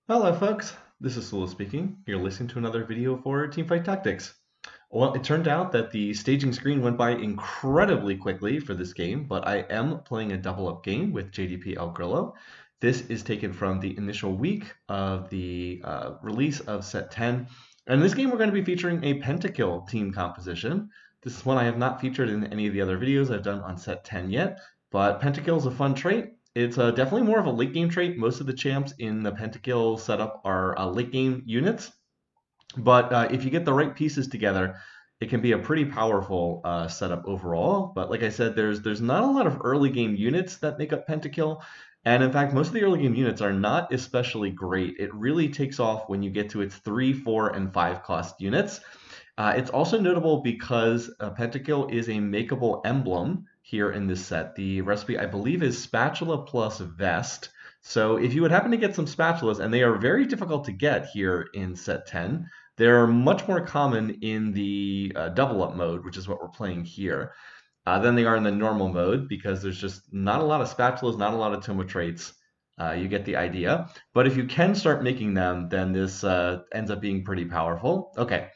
Hello folks, this is Sula speaking. You're listening to another video for Teamfight Tactics. Well, it turned out that the staging screen went by incredibly quickly for this game, but I am playing a double-up game with JDP El Grillo. This is taken from the initial week of the release of Set 10. And in this game, we're going to be featuring a Pentakill team composition. This is one I have not featured in any of the other videos I've done on Set 10 yet, but Pentakill is a fun trait. It's definitely more of a late game trait. Most of the champs in the Pentakill setup are late game units, but if you get the right pieces together, it can be a pretty powerful setup overall. But like I said, there's not a lot of early game units that make up Pentakill. And in fact, most of the early game units are not especially great. It really takes off when you get to its 3, 4, and 5 cost units. It's also notable because Pentakill is a makeable emblem here in this set. The recipe, I believe, is spatula plus vest. So if you would happen to get some spatulas, and they are very difficult to get here in set 10, they're much more common in the double up mode, which is what we're playing here, than they are in the normal mode because there's just not a lot of spatulas, not a lot of Toma traits. You get the idea. But if you can start making them, then this ends up being pretty powerful. Okay.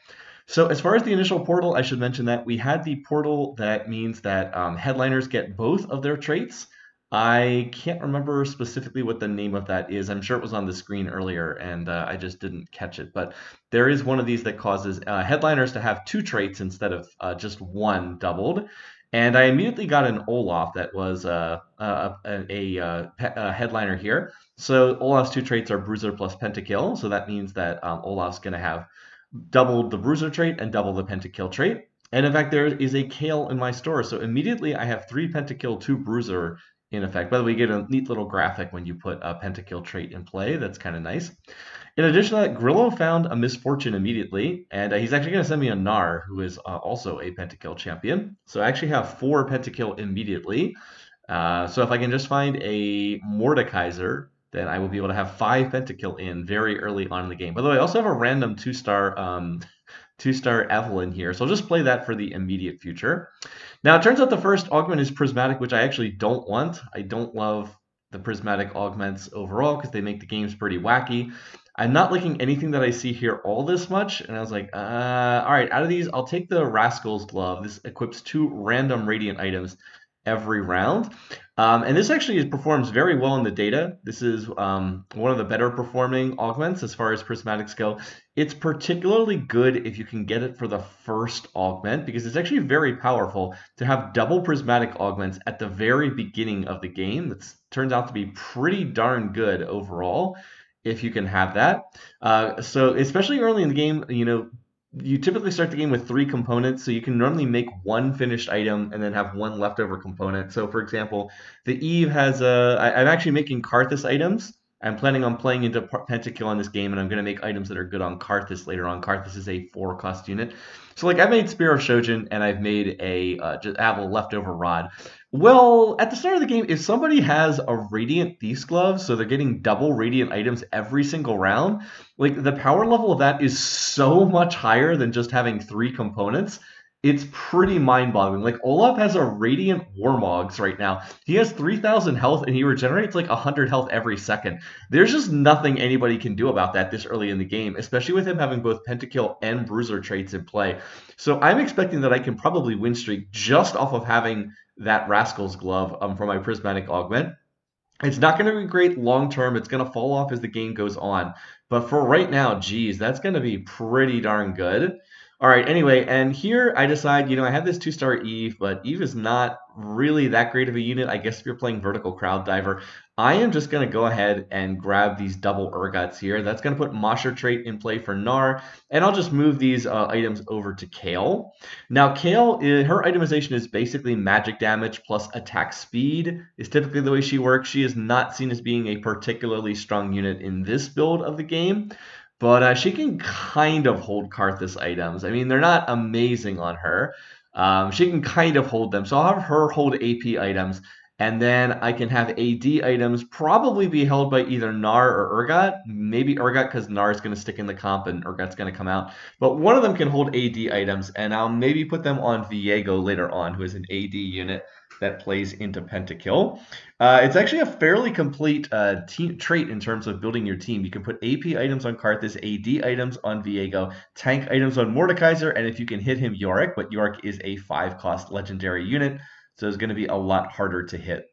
So as far as the initial portal, I should mention that we had the portal that means that headliners get both of their traits. I can't remember specifically what the name of that is. I'm sure it was on the screen earlier, and I just didn't catch it. But there is one of these that causes headliners to have 2 traits instead of just 1 doubled. And I immediately got an Olaf that was a headliner here. So Olaf's 2 traits are Bruiser plus Pentakill. So that means that Olaf's going to have double the Bruiser trait and double the Pentakill trait. And in fact, there is a Kale in my store. So immediately I have 3 Pentakill, 2 Bruiser in effect. By the way, you get a neat little graphic when you put a Pentakill trait in play. That's kind of nice. In addition to that, Grillo found a misfortune immediately, and he's actually going to send me a Gnar, who is also a Pentakill champion. So I actually have 4 Pentakill immediately. So if I can just find a Mordekaiser, then I will be able to have 5 Pentakill in very early on in the game. By the way, I also have a random 2-star Evelyn here, so I'll just play that for the immediate future. Now, it turns out the first augment is prismatic, which I actually don't want. I don't love the prismatic augments overall because they make the games pretty wacky. I'm not liking anything that I see here all this much, and I was like, all right, out of these, I'll take the Rascal's Glove. This equips 2 random radiant items every round. And this actually performs very well in the data. This is one of the better performing augments as far as prismatics go. It's particularly good if you can get it for the first augment because it's actually very powerful to have double prismatic augments at the very beginning of the game. That turns out to be pretty darn good overall if you can have that. So especially early in the game, you typically start the game with 3 components, so you can normally make 1 finished item and then have 1 leftover component. So for example, the Eve has I'm actually making Karthus items. I'm planning on playing into Pentakill on this game, and I'm going to make items that are good on Karthus later on. Karthus is a 4 cost unit. So like I've made Spear of Shojin, and I've made a leftover rod. Well, at the start of the game, if somebody has a Radiant Thief's Glove, so they're getting double Radiant items every single round, like the power level of that is so much higher than just having 3 components. It's pretty mind-boggling. Like Olaf has a Radiant Warmogs right now. He has 3,000 health and he regenerates like 100 health every second. There's just nothing anybody can do about that this early in the game, especially with him having both Pentakill and Bruiser traits in play. So I'm expecting that I can probably win streak just off of having that Rascal's Glove for my Prismatic Augment. It's not going to be great long term. It's going to fall off as the game goes on. But for right now, geez, that's going to be pretty darn good. All right, anyway, and here I decide, I have this 2-star Eve, but Eve is not really that great of a unit. I guess if you're playing Vertical Crowd Diver, I am just going to go ahead and grab these double Urgots here. That's going to put Mosher trait in play for Gnar, and I'll just move these items over to Kale. Now, Kale, her itemization is basically magic damage plus attack speed is typically the way she works. She is not seen as being a particularly strong unit in this build of the game. But she can kind of hold Karthus items. I mean, they're not amazing on her. She can kind of hold them. So I'll have her hold AP items. And then I can have AD items probably be held by either Gnar or Urgot. Maybe Urgot because Gnar is going to stick in the comp and Urgot's going to come out. But one of them can hold AD items. And I'll maybe put them on Viego later on, who is an AD unit. that plays into Pentakill. It's actually a fairly complete team trait in terms of building your team. You can put AP items on Karthus, AD items on Viego, tank items on Mordekaiser, and if you can hit him, Yorick. But Yorick is a 5-cost legendary unit, so it's going to be a lot harder to hit.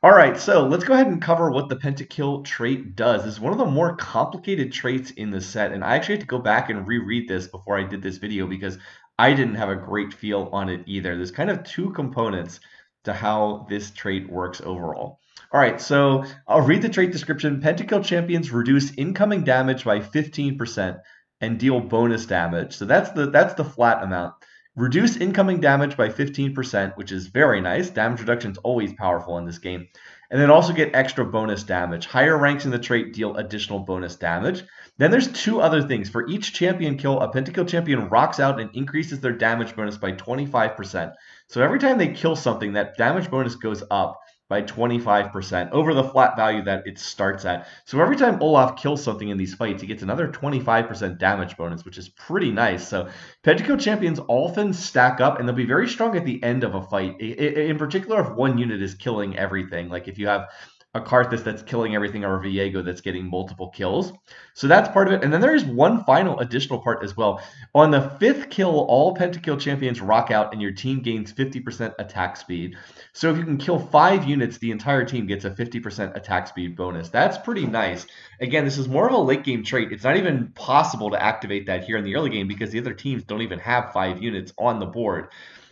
All right, so let's go ahead and cover what the Pentakill trait does. This is one of the more complicated traits in the set, and I actually had to go back and reread this before I did this video because I didn't have a great feel on it either. There's kind of two components to how this trait works overall. All right, so I'll read the trait description. Pentakill champions reduce incoming damage by 15% and deal bonus damage. So that's the flat amount. Reduce incoming damage by 15%, which is very nice. Damage reduction is always powerful in this game. And then also get extra bonus damage. Higher ranks in the trait deal additional bonus damage. Then there's two other things. For each champion kill, a Pentakill champion rocks out and increases their damage bonus by 25%. So every time they kill something, that damage bonus goes up by 25% over the flat value that it starts at. So every time Olaf kills something in these fights, he gets another 25% damage bonus, which is pretty nice. So Pentakill champions often stack up, and they'll be very strong at the end of a fight. In particular, if one unit is killing everything, like if you have a Karthus that's killing everything or a Viego that's getting multiple kills. So that's part of it. And then there is one final additional part as well. On the 5th kill, all Pentakill champions rock out and your team gains 50% attack speed. So if you can kill 5 units, the entire team gets a 50% attack speed bonus. That's pretty nice. Again, this is more of a late game trait. It's not even possible to activate that here in the early game because the other teams don't even have 5 units on the board.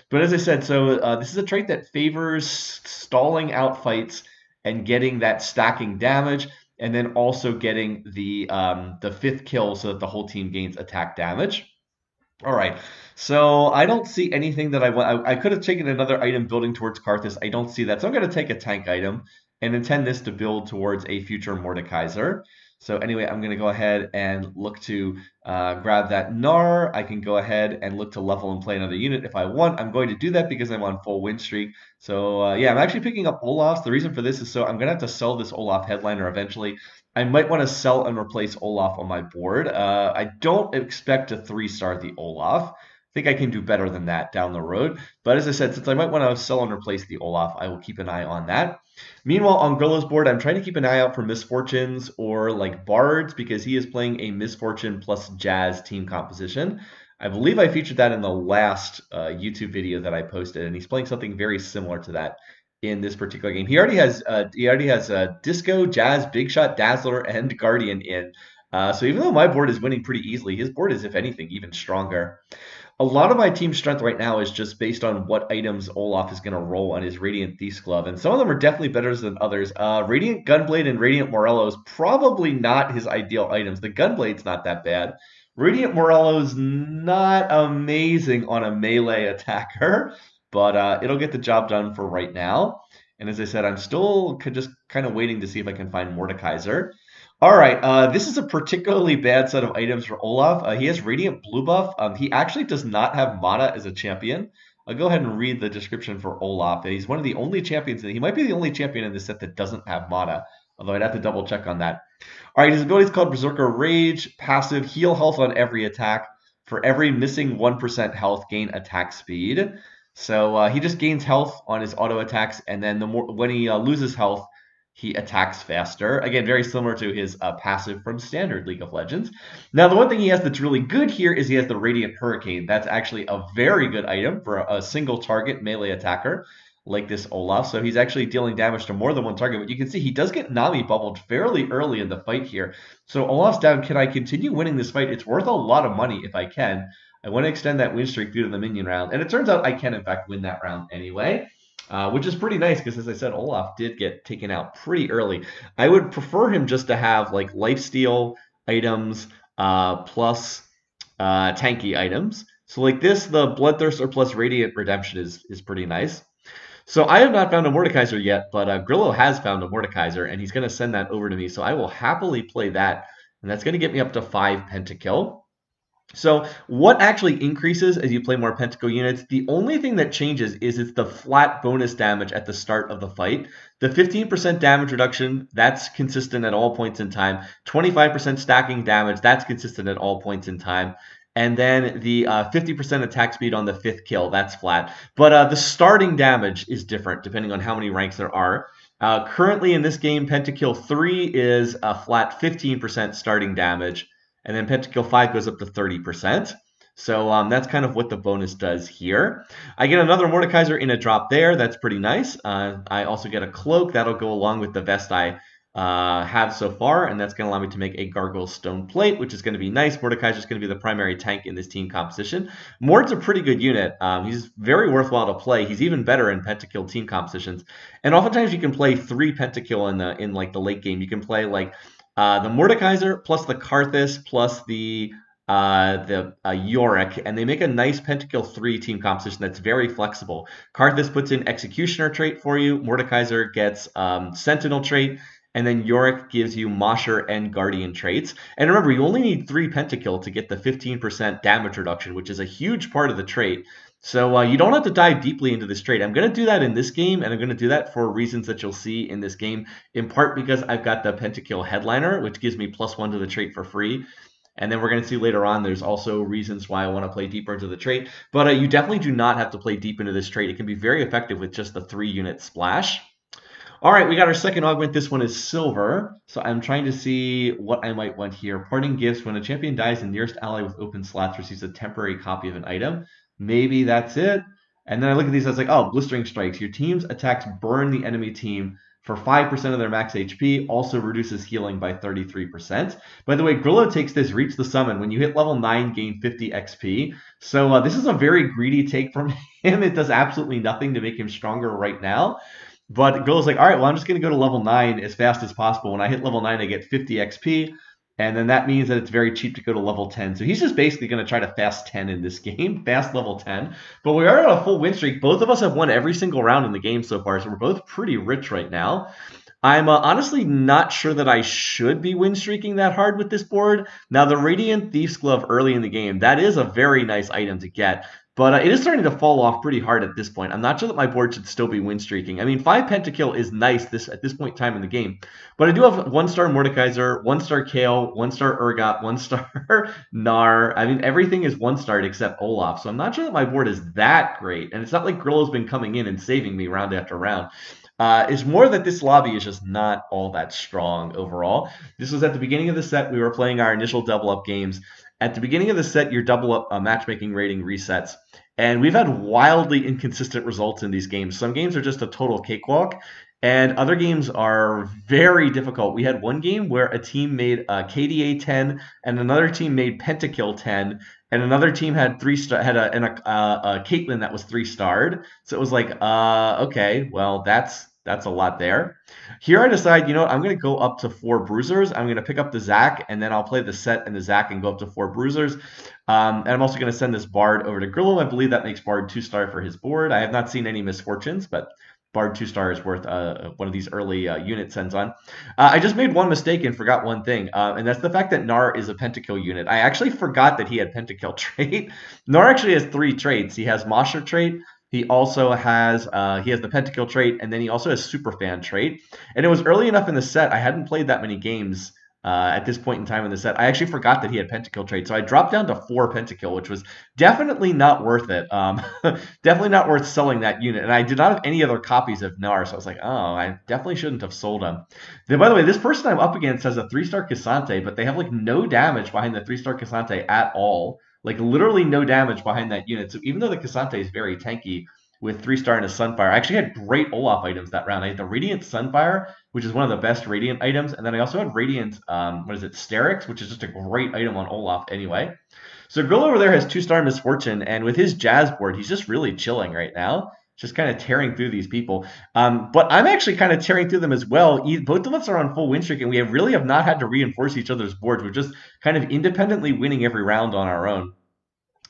But as I said, so this is a trait that favors stalling out fights and getting that stacking damage, and then also getting the 5th kill so that the whole team gains attack damage. All right, so I don't see anything that I want. I could have taken another item building towards Karthus. I don't see that, so I'm going to take a tank item and intend this to build towards a future Mordekaiser. So anyway, I'm going to go ahead and look to grab that Gnar. I can go ahead and look to level and play another unit if I want. I'm going to do that because I'm on full win streak. So yeah, I'm actually picking up Olaf's. The reason for this is so I'm going to have to sell this Olaf headliner eventually. I might want to sell and replace Olaf on my board. I don't expect to 3-star the Olaf. I think I can do better than that down the road. But as I said, since I might want to sell and replace the Olaf, I will keep an eye on that. Meanwhile, on Grillo's board, I'm trying to keep an eye out for Misfortunes or like Bards because he is playing a Misfortune plus Jazz team composition. I believe I featured that in the last YouTube video that I posted, and he's playing something very similar to that in this particular game. He already has Disco, Jazz, Big Shot, Dazzler, and Guardian in. So even though my board is winning pretty easily, his board is, if anything, even stronger. A lot of my team strength right now is just based on what items Olaf is going to roll on his Radiant Thief's Glove, and some of them are definitely better than others. Radiant Gunblade and Radiant Morello's probably not his ideal items. The Gunblade's not that bad. Radiant Morello's not amazing on a melee attacker, but it'll get the job done for right now. And as I said, I'm still just kind of waiting to see if I can find Mordekaiser. All right, this is a particularly bad set of items for Olaf. He has Radiant Blue Buff. He actually does not have Mana as a champion. I'll go ahead and read the description for Olaf. He's one of the only champions. He might be the only champion in this set that doesn't have Mana, although I'd have to double check on that. All right, his ability is called Berserker Rage. Passive, heal health on every attack. For every missing 1% health, gain attack speed. So he just gains health on his auto attacks, and then when he loses health, he attacks faster. Again, very similar to his passive from standard League of Legends. Now, the one thing he has that's really good here is he has the Radiant Hurricane. That's actually a very good item for a single target melee attacker like this Olaf. So he's actually dealing damage to more than one target. But you can see he does get Nami bubbled fairly early in the fight here. So Olaf's down. Can I continue winning this fight? It's worth a lot of money if I can. I want to extend that win streak due to the minion round. And it turns out I can, in fact, win that round anyway. Which is pretty nice because, as I said, Olaf did get taken out pretty early. I would prefer him just to have like lifesteal items plus tanky items. So like this, the Bloodthirster plus Radiant Redemption is pretty nice. So I have not found a Mordekaiser yet, but Grillo has found a Mordekaiser, and he's going to send that over to me. So I will happily play that, and that's going to get me up to 5 Pentakill. So what actually increases as you play more Pentakill units? The only thing that changes is it's the flat bonus damage at the start of the fight. The 15% damage reduction, that's consistent at all points in time. 25% stacking damage, that's consistent at all points in time. and then the 50% attack speed on the 5th kill, that's flat. But the starting damage is different depending on how many ranks there are. Currently in this game, Pentakill 3 is a flat 15% starting damage, and then Pentakill 5 goes up to 30%. So that's kind of what the bonus does here. I get another Mordekaiser in a drop there. That's pretty nice. I also get a cloak. That'll go along with the vest I have so far, and that's going to allow me to make a Gargoyle Stone Plate, which is going to be nice. Mordekaiser is going to be the primary tank in this team composition. Mord's a pretty good unit. He's very worthwhile to play. He's even better in Pentakill team compositions, and oftentimes you can play 3 Pentakill in like the late game. You can play like the Mordekaiser plus the Karthus plus the Yorick, and they make a nice Pentakill 3 team composition that's very flexible. Karthus puts in Executioner trait for you, Mordekaiser gets Sentinel trait, and then Yorick gives you Mosher and Guardian traits. And remember, you only need 3 Pentakill to get the 15% damage reduction, which is a huge part of the trait. So you don't have to dive deeply into this trait. I'm going to do that in this game, and I'm going to do that for reasons that you'll see in this game, in part because I've got the Pentakill Headliner, which gives me +1 to the trait for free. And then we're going to see later on, there's also reasons why I want to play deeper into the trait. But you definitely do not have to play deep into this trait. It can be very effective with just the 3-unit splash. All right, we got our second augment. This one is silver. So I'm trying to see what I might want here. Parting gifts. When a champion dies, the nearest ally with open slots receives a temporary copy of an item. Maybe that's it. And then I look at these, I was like, oh, blistering strikes. Your team's attacks burn the enemy team for 5% of their max HP, also reduces healing by 33%. By the way, Grillo takes this Reach the Summon. When you hit level 9, gain 50 XP. So this is a very greedy take from him. It does absolutely nothing to make him stronger right now. But Grillo's like, all right, well, I'm just going to go to level 9 as fast as possible. When I hit level 9, I get 50 XP. And then that means that it's very cheap to go to level 10. So he's just basically going to try to fast 10 in this game, fast level 10. But we are on a full win streak. Both of us have won every single round in the game so far, so we're both pretty rich right now. I'm honestly not sure that I should be win streaking that hard with this board. Now, the Radiant Thief's Glove early in the game, that is a very nice item to get. But it is starting to fall off pretty hard at this point. I'm not sure that my board should still be win streaking. I mean, 5 Pentakill is nice at this point in time in the game. But I do have 1-star Mordekaiser, 1-star Kale, 1-star Urgot, 1-star Gnar. I mean, everything is 1-starred except Olaf. So I'm not sure that my board is that great. And it's not like Grillo's been coming in and saving me round after round. It's more that this lobby is just not all that strong overall. This was at the beginning of the set. We were playing our initial double-up games. At the beginning of the set, your double-up matchmaking rating resets. And we've had wildly inconsistent results in these games. Some games are just a total cakewalk, and other games are very difficult. We had one game where a team made KDA 10, and another team made Pentakill 10, and another team had a Caitlyn that was 3-starred. So it was like, okay, well, that's a lot there. Here I decide, you know what, I'm going to go up to 4 Bruisers. I'm going to pick up the Zac, and then I'll play the set and the Zac and go up to 4 Bruisers. And I'm also going to send this Bard over to Grillo. I believe that makes Bard 2-star for his board. I have not seen any misfortunes, but Bard 2-star is worth one of these early unit sends on. I just made one mistake and forgot one thing, and that's the fact that Gnar is a Pentakill unit. I actually forgot that he had Pentakill trait. Gnar actually has 3 traits. He has Mosher trait. He also has the Pentakill trait, and then he also has Superfan trait. And it was early enough in the set. I hadn't played that many games at this point in time in the set. I actually forgot that he had Pentakill trait, so I dropped down to 4 Pentakill, which was definitely not worth it. Definitely not worth selling that unit. And I did not have any other copies of Gnar, so I was like, oh, I definitely shouldn't have sold him. Then, by the way, this person I'm up against has a 3-star Cassante, but they have like no damage behind the 3-star Cassante at all. Like literally no damage behind that unit. So even though the Cassante is very tanky with 3-star and a Sunfire, I actually had great Olaf items that round. I had the Radiant Sunfire, which is one of the best Radiant items. And then I also had Radiant, Sterix, which is just a great item on Olaf anyway. So Grillo over there has 2-star Misfortune. And with his Jazz board, he's just really chilling right now. Just kind of tearing through these people. But I'm actually kind of tearing through them as well. Both of us are on full win streak, and we really have not had to reinforce each other's boards. We're just kind of independently winning every round on our own.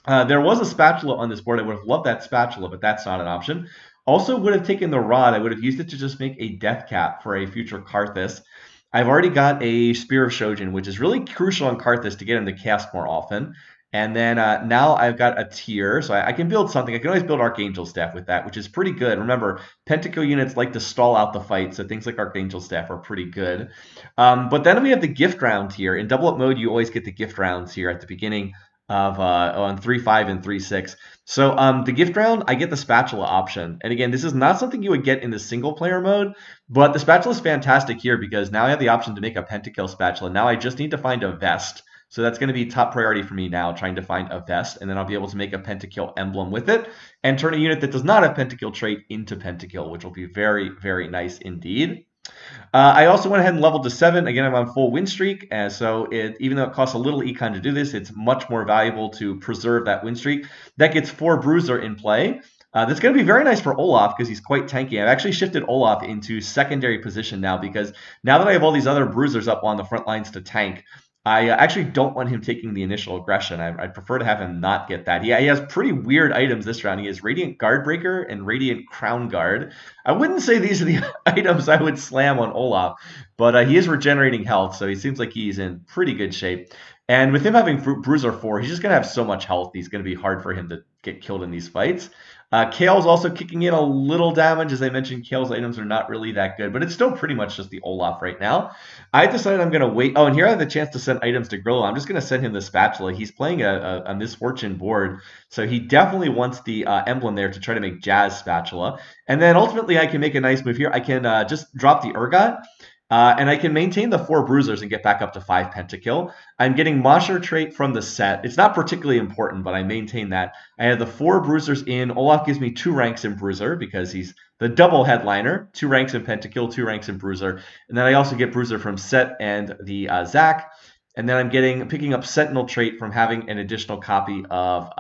There was a spatula on this board. I would have loved that spatula, but that's not an option. Also would have taken the rod. I would have used it to just make a death cap for a future Karthus. I've already got a Spear of Shojin, which is really crucial on Karthus to get him to cast more often. And then now I've got a tier, so I can build something. I can always build Archangel Staff with that, which is pretty good. Remember, Pentakill units like to stall out the fight, so things like Archangel Staff are pretty good. But then we have the gift round here. In double up mode, you always get the gift rounds here at the beginning on 3-5 and 3-6. So the gift round, I get the spatula option. And again, this is not something you would get in the single player mode, but the spatula is fantastic here because now I have the option to make a pentakill spatula. Now I just need to find a vest. So that's going to be top priority for me now, trying to find a vest, and then I'll be able to make a pentakill emblem with it and turn a unit that does not have pentakill trait into pentakill, which will be very, very nice indeed. I also went ahead and leveled to 7. Again, I'm on full win streak, and so even though it costs a little econ to do this, it's much more valuable to preserve that win streak. That gets 4 Bruiser in play. That's going to be very nice for Olaf because he's quite tanky. I've actually shifted Olaf into secondary position now because now that I have all these other Bruisers up on the front lines to tank, I actually don't want him taking the initial aggression. I prefer to have him not get that. He has pretty weird items this round. He has Radiant Guard Breaker and Radiant Crown Guard. I wouldn't say these are the items I would slam on Olaf, but he is regenerating health, so he seems like he's in pretty good shape. And with him having Bruiser 4, he's just going to have so much health, he's going to be hard for him to get killed in these fights. Kale's also kicking in a little damage. As I mentioned, Kale's items are not really that good, but it's still pretty much just the Olaf right now. I decided I'm going to wait. Oh, and here I have the chance to send items to Grillo. I'm just going to send him the spatula. He's playing a Misfortune board, so he definitely wants the emblem there to try to make Jazz spatula. And then ultimately I can make a nice move here. I can just drop the Urgot. And I can maintain the 4 Bruisers and get back up to 5 Pentakill. I'm getting Mosher trait from the set. It's not particularly important, but I maintain that. I have the 4 Bruisers in. Olaf gives me 2 ranks in Bruiser because he's the double headliner. 2 ranks in Pentakill, 2 ranks in Bruiser. And then I also get Bruiser from Set and the Zac. And then I'm picking up Sentinel trait from having an additional copy of,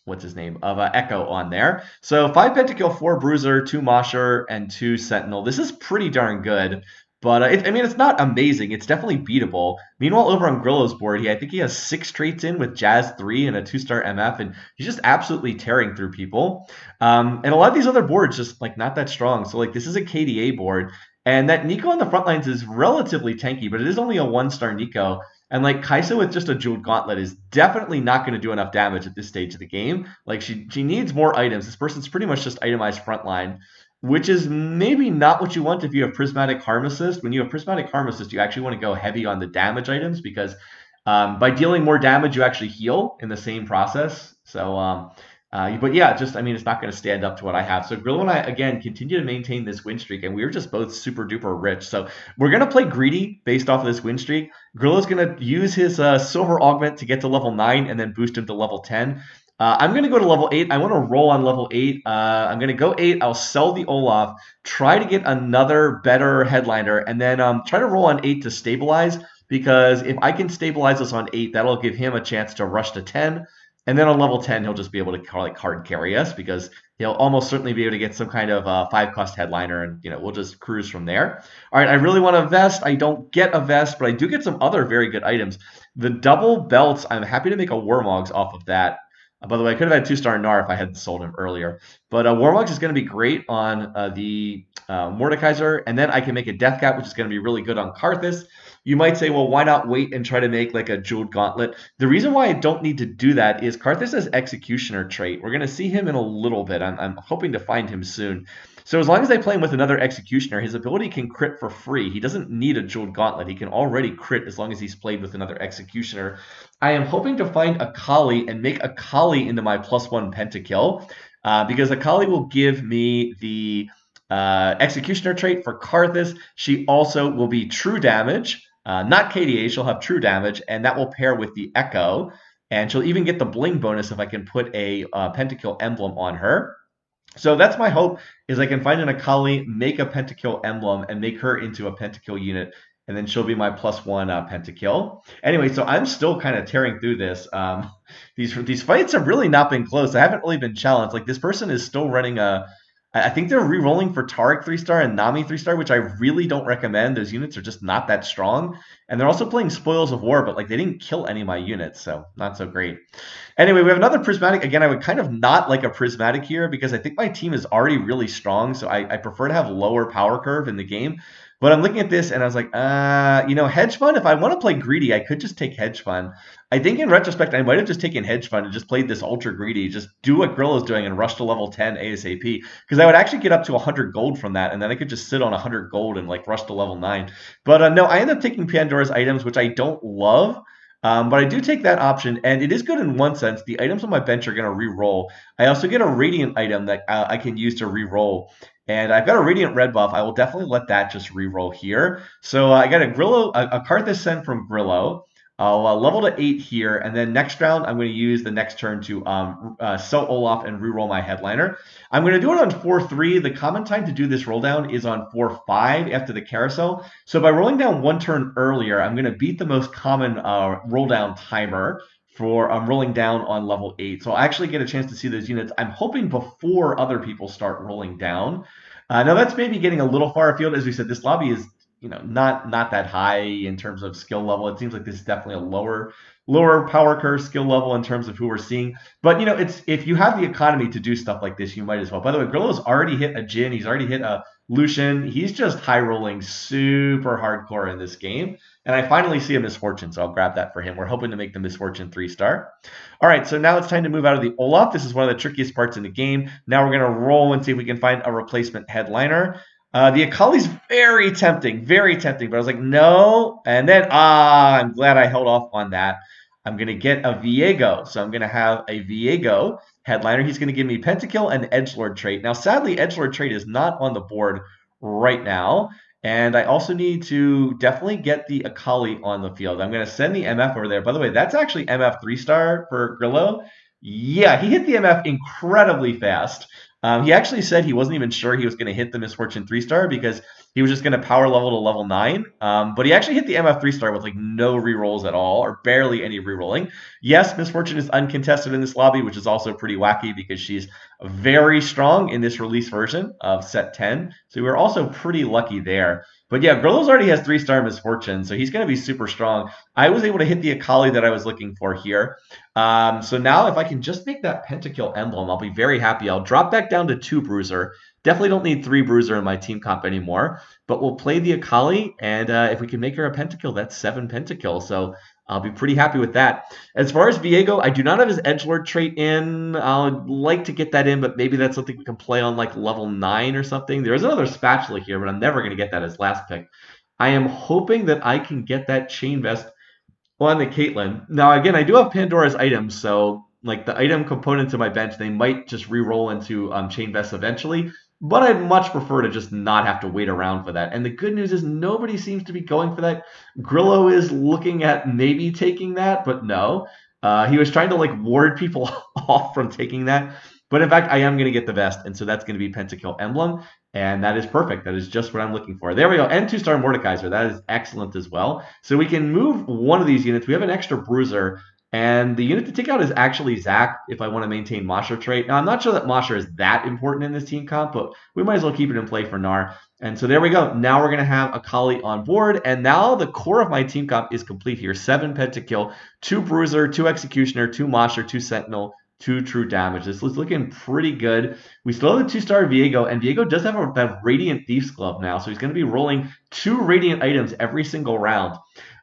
what's his name, of Echo on there. So 5 Pentakill, 4 Bruiser, 2 Mosher, and 2 Sentinel. This is pretty darn good. But I mean, it's not amazing. It's definitely beatable. Meanwhile, over on Grillo's board, I think he has 6 traits in with Jazz 3 and a 2-star MF, and he's just absolutely tearing through people. And a lot of these other boards just like not that strong. So like this is a KDA board, and that Nico on the front lines is relatively tanky, but it is only a 1-star Nico. And like Kaisa with just a Jeweled Gauntlet is definitely not going to do enough damage at this stage of the game. Like she needs more items. This person's pretty much just itemized frontline, which is maybe not what you want if you have Prismatic Harm Assist. When you have Prismatic Harm Assist, you actually want to go heavy on the damage items because by dealing more damage, you actually heal in the same process. So, but yeah, just, I mean, it's not going to stand up to what I have. So Grillo and I, again, continue to maintain this win streak, and we were just both super duper rich. So we're going to play greedy based off of this win streak. Grillo's going to use his Silver Augment to get to level 9 and then boost him to level 10. I'm going to go to level 8. I want to roll on level 8. I'm going to go 8. I'll sell the Olaf, try to get another better headliner, and then try to roll on 8 to stabilize, because if I can stabilize us on 8, that'll give him a chance to rush to 10. And then on level 10, he'll just be able to card carry us because he'll almost certainly be able to get some kind of 5-cost headliner, and we'll just cruise from there. All right, I really want a vest. I don't get a vest, but I do get some other very good items. The double belts, I'm happy to make a Warmogs off of that. By the way, I could have had 2-star Gnar if I hadn't sold him earlier. But Warmogs is going to be great on the Mordekaiser, and then I can make a Death Cap, which is going to be really good on Karthus. You might say, well, why not wait and try to make like a Jeweled Gauntlet? The reason why I don't need to do that is Karthus has Executioner trait. We're going to see him in a little bit. I'm hoping to find him soon. So as long as I play him with another Executioner, his ability can crit for free. He doesn't need a Jeweled Gauntlet. He can already crit as long as he's played with another Executioner. I am hoping to find Akali and make Akali into my +1 Pentakill, because Akali will give me the Executioner trait for Karthus. She also will be true damage. Not KDA, she'll have true damage, and that will pair with the Echo. And she'll even get the bling bonus if I can put a Pentakill emblem on her. So that's my hope, is I can find an Akali, make a Pentakill emblem, and make her into a Pentakill unit, and then she'll be my +1 Pentakill. Anyway, so I'm still kind of tearing through this. These fights have really not been close. I haven't really been challenged. Like, this person is still running I think they're re-rolling for Taric 3-star and Nami 3-star, which I really don't recommend. Those units are just not that strong. And they're also playing Spoils of War, but like they didn't kill any of my units, so not so great. Anyway, we have another Prismatic. Again, I would kind of not like a Prismatic here because I think my team is already really strong, so I prefer to have lower power curve in the game. But I'm looking at this and I was like, Hedge Fund, if I want to play greedy, I could just take Hedge Fund. I think in retrospect, I might have just taken Hedge Fund and just played this ultra greedy, just do what Grillo's doing and rush to level 10 ASAP. Because I would actually get up to 100 gold from that, and then I could just sit on 100 gold and like rush to level 9. But no, I ended up taking Pandora's items, which I don't love. But I do take that option, and it is good in one sense. The items on my bench are going to re-roll. I also get a Radiant item that I can use to re-roll. And I've got a Radiant red buff. I will definitely let that just re-roll here. So I got a Grillo, a Karthus send from Grillo. I'll level to 8 here, and then next round I'm going to use the next turn to sell Olaf and re-roll my headliner. I'm going to do it on 4-3. The common time to do this roll down is on 4-5 after the carousel. So by rolling down one turn earlier, I'm going to beat the most common roll down timer for rolling down on level 8. So I'll actually get a chance to see those units, I'm hoping, before other people start rolling down. Now that's maybe getting a little far afield. As we said, this lobby is not that high in terms of skill level. It seems like this is definitely a lower power curve skill level in terms of who we're seeing. But it's if you have the economy to do stuff like this, you might as well. By the way, Grillo's already hit a Jhin. He's already hit a Lucian. He's just high rolling super hardcore in this game. And I finally see a Misfortune, so I'll grab that for him. We're hoping to make the Misfortune 3-star. All right, so now it's time to move out of the Olaf. This is one of the trickiest parts in the game. Now we're going to roll and see if we can find a replacement headliner. The Akali's very tempting, but I was like, no. And then, I'm glad I held off on that. I'm going to get a Viego. So I'm going to have a Viego headliner. He's going to give me Pentakill and Edgelord trait. Now, sadly, Edgelord trait is not on the board right now. And I also need to definitely get the Akali on the field. I'm going to send the MF over there. By the way, that's actually MF 3-star for Grillo. Yeah, he hit the MF incredibly fast. He actually said he wasn't even sure he was going to hit the Misfortune 3-star because he was just going to power level to level 9. But he actually hit the MF 3-star with like no rerolls at all, or barely any rerolling. Yes, Misfortune is uncontested in this lobby, which is also pretty wacky because she's very strong in this release version of Set 10. So we're also pretty lucky there. But yeah, Grillo's already has 3-star Misfortune, so he's going to be super strong. I was able to hit the Akali that I was looking for here. So now if I can just make that Pentakill emblem, I'll be very happy. I'll drop back down to 2 Bruiser. Definitely don't need 3 Bruiser in my team comp anymore. But we'll play the Akali, and if we can make her a Pentakill, that's 7 Pentakill. So I'll be pretty happy with that. As far as Viego, I do not have his Edgelord trait in. I'd like to get that in, but maybe that's something we can play on like level 9 or something. There's another Spatula here, but I'm never going to get that as last pick. I am hoping that I can get that Chain Vest on the Caitlyn. Now, again, I do have Pandora's items, so like the item components of my bench, they might just re-roll into Chain Vest eventually. But I'd much prefer to just not have to wait around for that. And the good news is nobody seems to be going for that. Grillo is looking at maybe taking that, but no. He was trying to like ward people off from taking that. But in fact, I am going to get the vest, and so that's going to be Pentakill Emblem, and that is perfect. That is just what I'm looking for. There we go, and 2-star Mordekaiser. That is excellent as well. So we can move one of these units. We have an extra Bruiser, and the unit to take out is actually Zac if I want to maintain Masha trait. Now, I'm not sure that Masha is that important in this team comp, but we might as well keep it in play for Gnar. And so there we go. Now we're going to have Akali on board, and now the core of my team comp is complete here. 7 Pentakill, 2 Bruiser, 2 Executioner, 2 Masha, 2 Sentinel, 2 true damage. This is looking pretty good. We still have the 2-star Viego, and Viego does have that Radiant Thief's Glove now, so he's going to be rolling 2 Radiant items every single round.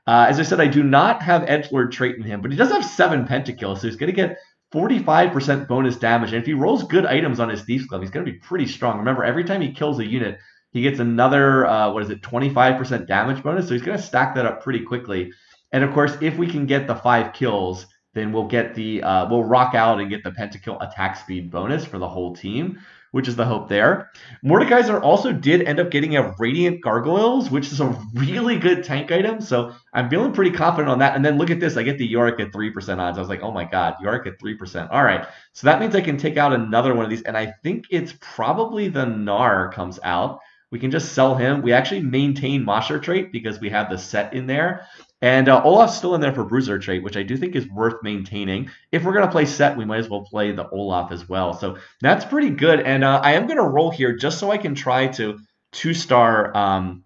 As I said, I do not have Edgelord trait in him, but he does have 7 Pentakill, so he's going to get 45% bonus damage. And if he rolls good items on his Thief's Glove, he's going to be pretty strong. Remember, every time he kills a unit, he gets another, 25% damage bonus, so he's going to stack that up pretty quickly. And of course, if we can get the 5 kills, then we'll get we'll rock out and get the Pentakill attack speed bonus for the whole team, which is the hope there. Mordekaiser also did end up getting a Radiant Gargoyles, which is a really good tank item, so I'm feeling pretty confident on that. And then look at this, I get the Yorick at 3% odds. I was like, oh my god, Yorick at 3%. All right, so that means I can take out another one of these, and I think it's probably the Gnar comes out. We can just sell him. We actually maintain Masha trait because we have the set in there. And Olaf's still in there for Bruiser trait, which I do think is worth maintaining. If we're going to play set, we might as well play the Olaf as well. So that's pretty good. And I am going to roll here just so I can try to 2-star. I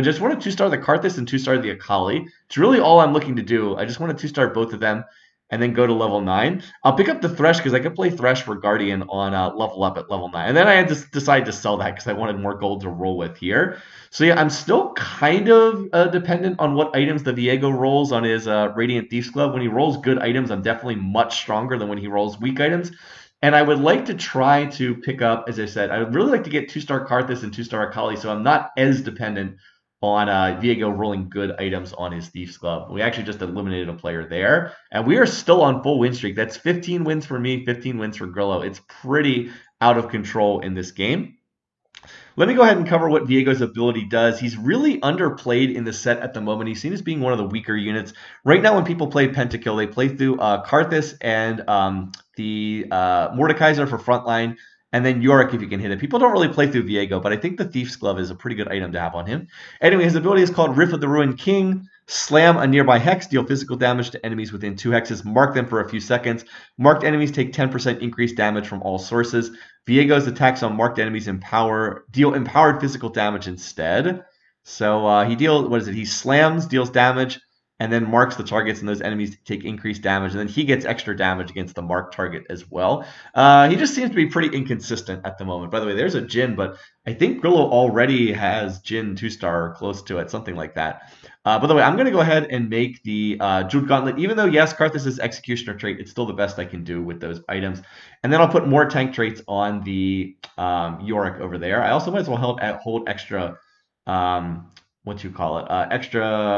just want to 2-star the Karthus and 2-star the Akali. It's really all I'm looking to do. I just want to 2-star both of them and then go to level 9. I'll pick up the Thresh because I could play Thresh for Guardian on level up at level 9. And then I had to decide to sell that because I wanted more gold to roll with here. So yeah, I'm still kind of dependent on what items the Viego rolls on his Radiant Thief's Glove. When he rolls good items, I'm definitely much stronger than when he rolls weak items. And I would like to try to pick up, as I said, I would really like to get 2-star Karthus and 2-star Akali, so I'm not as dependent on Viego rolling good items on his Thief's Club. We actually just eliminated a player there, and we are still on full win streak. That's 15 wins for me, 15 wins for Grillo. It's pretty out of control in this game. Let me go ahead and cover what Viego's ability does. He's really underplayed in the set at the moment. He's seen as being one of the weaker units. Right now, when people play Pentakill, they play through Karthus and the Mordekaiser for frontline, and then Yorick if you can hit it. People don't really play through Viego, but I think the Thief's Glove is a pretty good item to have on him. Anyway, his ability is called Rift of the Ruined King. Slam a nearby hex, deal physical damage to enemies within 2 hexes, mark them for a few seconds. Marked enemies take 10% increased damage from all sources. Viego's attacks on marked enemies deal empowered physical damage instead. So he slams, deals damage, and then marks the targets, and those enemies take increased damage, and then he gets extra damage against the marked target as well. He just seems to be pretty inconsistent at the moment. By the way, there's a Jin, but I think Grillo already has Jin 2-star or close to it, something like that. By the way, I'm going to go ahead and make the Jeweled Gauntlet. Even though, yes, Karthus' Executioner trait, it's still the best I can do with those items. And then I'll put more tank traits on the Yorick over there. I also might as well hold extra, extra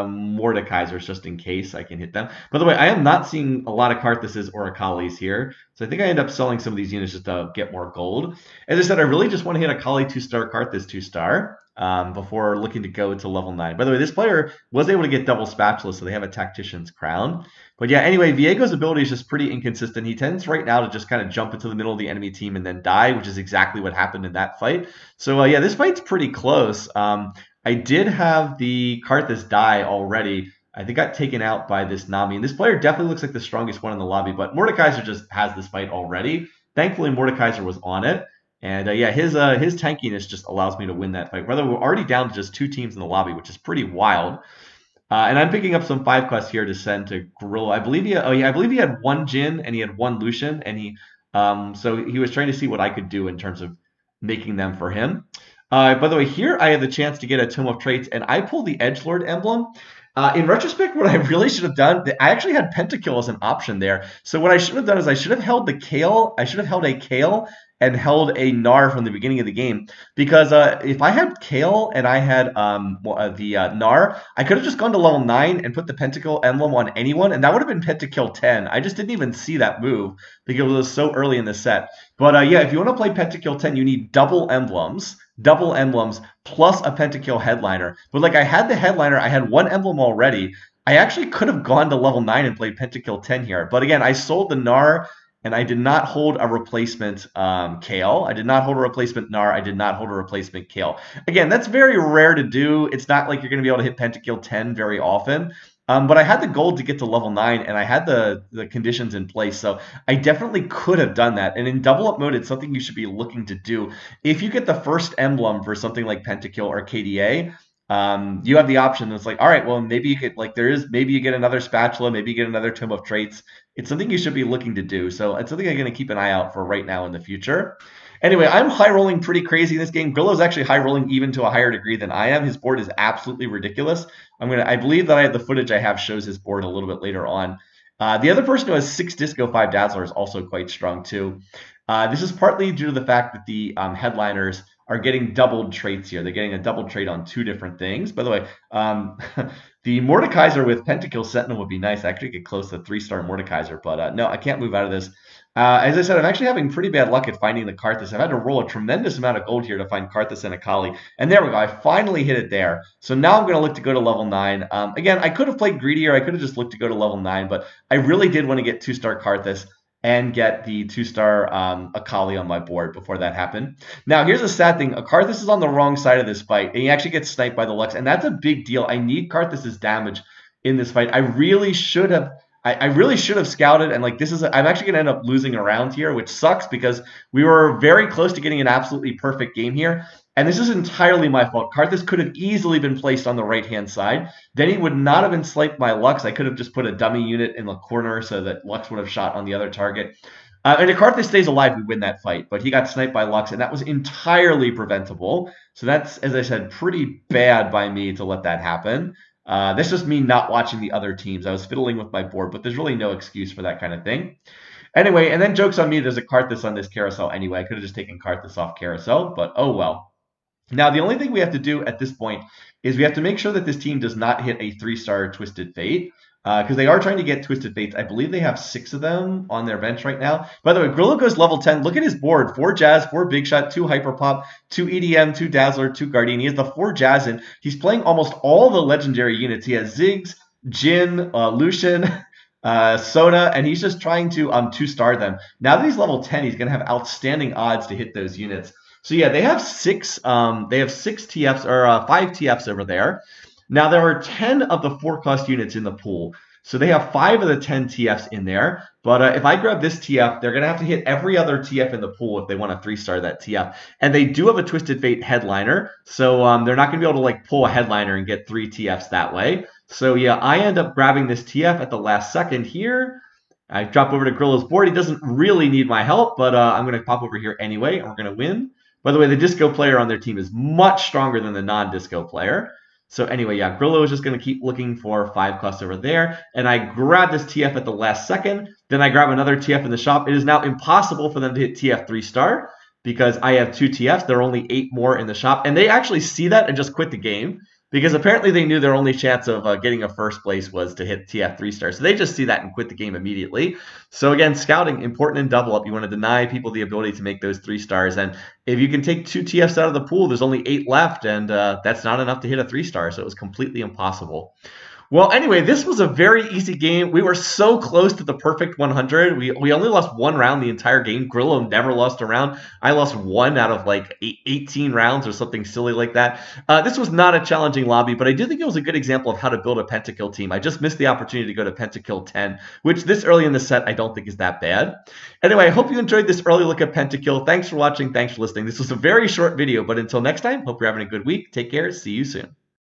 Mordekaisers just in case I can hit them. By the way, I am not seeing a lot of Karthuses or Akalis here. So I think I end up selling some of these units just to get more gold. As I said, I really just want to hit Akali 2-star, Karthus 2-star. Before looking to go to level 9. By the way, this player was able to get double spatula, so they have a Tactician's Crown. But yeah, anyway, Viego's ability is just pretty inconsistent. He tends right now to just kind of jump into the middle of the enemy team and then die, which is exactly what happened in that fight. So yeah, this fight's pretty close. I did have the Karthus die already. I think got taken out by this Nami. And this player definitely looks like the strongest one in the lobby, but Mordekaiser just has this fight already. Thankfully, Mordekaiser was on it. And yeah, his tankiness just allows me to win that fight. Rather, we're already down to just 2 teams in the lobby, which is pretty wild. And I'm picking up some 5 quests here to send to Grillo. I believe he had 1 Jin and he had 1 Lucian, and so he was trying to see what I could do in terms of making them for him. By the way, here I had the chance to get a Tome of Traits, and I pulled the Edgelord emblem. In retrospect, what I really should have done, I actually had Pentakill as an option there. So what I should have done is I should have held the Kale. I should have held a Kale and held a Gnar from the beginning of the game, because if I had Kale and I had the Gnar, I could have just gone to level 9 and put the Pentakill emblem on anyone, and that would have been Pentakill 10. I just didn't even see that move because it was so early in the set. But yeah, if you want to play Pentakill 10, you need double emblems plus a Pentakill headliner. But like I had the headliner, I had 1 emblem already. I actually could have gone to level 9 and played Pentakill 10 here. But again, I sold the Gnar, and I did not hold a replacement Kale. I did not hold a replacement Gnar. I did not hold a replacement Kale. Again, that's very rare to do. It's not like you're going to be able to hit Pentakill 10 very often. But I had the gold to get to level 9, and I had the conditions in place, so I definitely could have done that. And in double up mode, it's something you should be looking to do. If you get the first emblem for something like Pentakill or KDA, you have the option. It's like, all right, well, maybe you could, maybe you get another spatula, maybe you get another Tome of Traits. It's something you should be looking to do. So it's something I'm going to keep an eye out for right now in the future. Anyway, I'm high rolling pretty crazy in this game. Grillo's actually high rolling even to a higher degree than I am. His board is absolutely ridiculous. I believe that the footage I have shows his board a little bit later on. The other person who has 6 Disco, 5 Dazzler is also quite strong too. This is partly due to the fact that the headliners are getting doubled traits here. They're getting a double trait on 2 different things. By the way, the Mordekaiser with Pentakill Sentinel would be nice. I actually get close to 3-star Mordekaiser, but no, I can't move out of this. As I said, I'm actually having pretty bad luck at finding the Karthus. I've had to roll a tremendous amount of gold here to find Karthus and Akali. And there we go. I finally hit it there. So now I'm going to look to go to level 9. Again, I could have played greedier. I could have just looked to go to level 9, but I really did want to get 2-star Karthus and get the 2-star Akali on my board before that happened. Now, here's a sad thing. Karthus is on the wrong side of this fight, and he actually gets sniped by the Lux, and that's a big deal. I need Karthus's damage in this fight. I really should have scouted, and I'm actually going to end up losing a round here, which sucks because we were very close to getting an absolutely perfect game here. And this is entirely my fault. Karthus could have easily been placed on the right-hand side. Then he would not have enslaved my Lux. I could have just put a dummy unit in the corner so that Lux would have shot on the other target. And if Karthus stays alive, we win that fight. But he got sniped by Lux, and that was entirely preventable. So that's, as I said, pretty bad by me to let that happen. That's just me not watching the other teams. I was fiddling with my board, but there's really no excuse for that kind of thing. Anyway, and then joke's on me, there's a Karthus on this carousel anyway. I could have just taken Karthus off carousel, but oh well. Now, the only thing we have to do at this point is we have to make sure that this team does not hit a 3-star Twisted Fate, because they are trying to get Twisted Fates. I believe they have 6 of them on their bench right now. By the way, Grillo goes level 10. Look at his board. 4 Jazz, 4 Big Shot, 2 Hyper Pop, 2 EDM, 2 Dazzler, 2 Guardian. He has the 4 Jazz in. He's playing almost all the legendary units. He has Ziggs, Jin, Lucian, Sona, and he's just trying to 2-star them. Now that he's level 10, he's going to have outstanding odds to hit those units. So yeah, they have 6. They have 6 TFs or 5 TFs over there. Now, there are 10 of the 4-cost units in the pool, so they have 5 of the 10 TFs in there. But if I grab this TF, they're going to have to hit every other TF in the pool if they want to 3-star that TF. And they do have a Twisted Fate headliner, so they're not going to be able to like pull a headliner and get 3 TFs that way. So yeah, I end up grabbing this TF at the last second here. I drop over to Grillo's board. He doesn't really need my help, but I'm going to pop over here anyway, and we're going to win. By the way, the Disco player on their team is much stronger than the non-Disco player. So anyway, yeah, Grillo is just going to keep looking for 5 costs over there. And I grab this TF at the last second. Then I grab another TF in the shop. It is now impossible for them to hit TF 3-star because I have 2 TFs. There are only 8 more in the shop. And they actually see that and just quit the game because apparently they knew their only chance of getting a first place was to hit TF 3-star. So they just see that and quit the game immediately. So again, scouting, important in double up. You want to deny people the ability to make those 3 stars. And if you can take 2 TFs out of the pool, there's only 8 left, and that's not enough to hit a 3-star. So it was completely impossible. Well, anyway, this was a very easy game. We were so close to the perfect 100. We only lost 1 round the entire game. Grillo never lost a round. I lost 1 out of like 18 rounds or something silly like that. This was not a challenging lobby, but I do think it was a good example of how to build a Pentakill team. I just missed the opportunity to go to Pentakill 10, which this early in the set I don't think is that bad. Anyway, I hope you enjoyed this early look at Pentakill. Thanks for watching. Thanks for listening. This was a very short video, but until next time, hope you're having a good week. Take care. See you soon.